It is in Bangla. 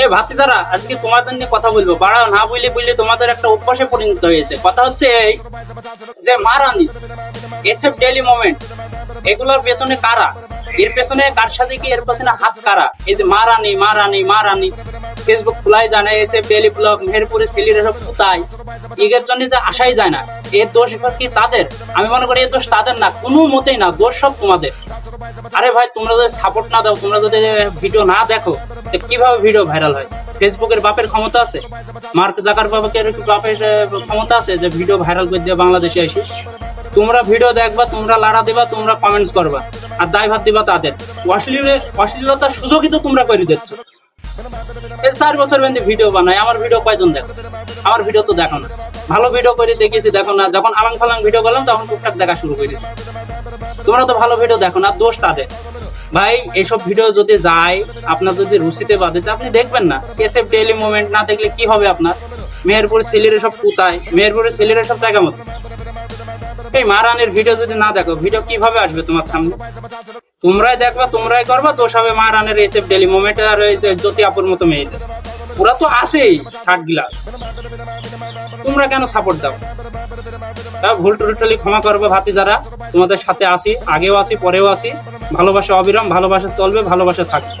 এ ভাতিজারা, আজকে তোমাদের নিয়ে কথা বলবো। বাড়াও না বললে বললে তোমাদের একটা অভ্যাসে পরিণত হয়েছে। কথা হচ্ছে এই যে মারানি, এসএফ ডেইলি মোমেন্ট, এগুলোর পেছনে কারা? এর পেছনে কার সাথে কি এর পেছনে হাত কারা? এই যে মারানি মারানি মারানি, ফেসবুক খোলাই যায় না, এসএফ ডেইলি ব্লগ, মেহেরপুরে ছেলেরা সব কোথায়, এর জন্য যে আসাই যায় না। এর দোষ কি তাদের? আমি মনে করি এর দোষ তাদের না, কোনো মতেই না, দোষ সব তোমাদের। আরে ভাই, তোমরা যদি সাপোর্ট না দাও, তোমরা যদি ভিডিও না দেখো, কিভাবে ভিডিও ভাইরাল হয়? ফেসবুকের বাপের ক্ষমতা আছে? মার্ক জাকারবার্গের বাপের ক্ষমতা আছে যে ভিডিও ভাইরাল করে দিয়ে বাংলাদেশে আসি? তোমরা ভিডিও দেখবা, তোমরা লাড়া দিবা, তোমরা কমেন্টস করবা, আর দায় ভাত দিবা তাদের। অশ্লীলতার সুযোগই তো তোমরা করে দিচ্ছ। 4 বছর বেঁধে ভিডিও বানায়, আমার ভিডিও কয়জন দেখো? আমার ভিডিও তো দেখো না। ভালো ভিডিও করে দেখিয়েছি, দেখো না। যখন আলাং ফালাং ভিডিও করলাম তখন টুকটাক দেখা শুরু করেছি। তোমরা তো ভালো ভিডিও দেখো না, দোষ তাদের। ভাই, এইসব ভিডিও যদি যায়, আপনার যদি রুচিতে বাঁধে, আপনি দেখবেন না। এসএফ ডেইলি মোমেন্ট না দেখলে কি হবে আপনার? মেহেরপুরের ছেলেরা সব কোথায়, মেহেরপুরের ছেলেরা সব জায়গা মতো। এই মারানের ভিডিও যদি না দেখো, ভিডিও কিভাবে আসবে তোমার সামনে? তোমরাই দেখবা, তোমরাই করবা, দোষ হবে মারানের, এসএফ ডেইলি মোমেন্ট আর ওই যে জ্যোতি আপুর মতো মেয়েদের। ওরা তো আসেই 60 গ্লাস। তোমরা কেন সাপোর্ট দাও? ভুল টুটালি ক্ষমা করবো ভাতিজারা, তোমাদের সাথে আসি, আগেও আসি, পরেও আসি। ভালোবাসা অবিরাম, ভালোবাসা চলবে, ভালোবাসা থাকবে।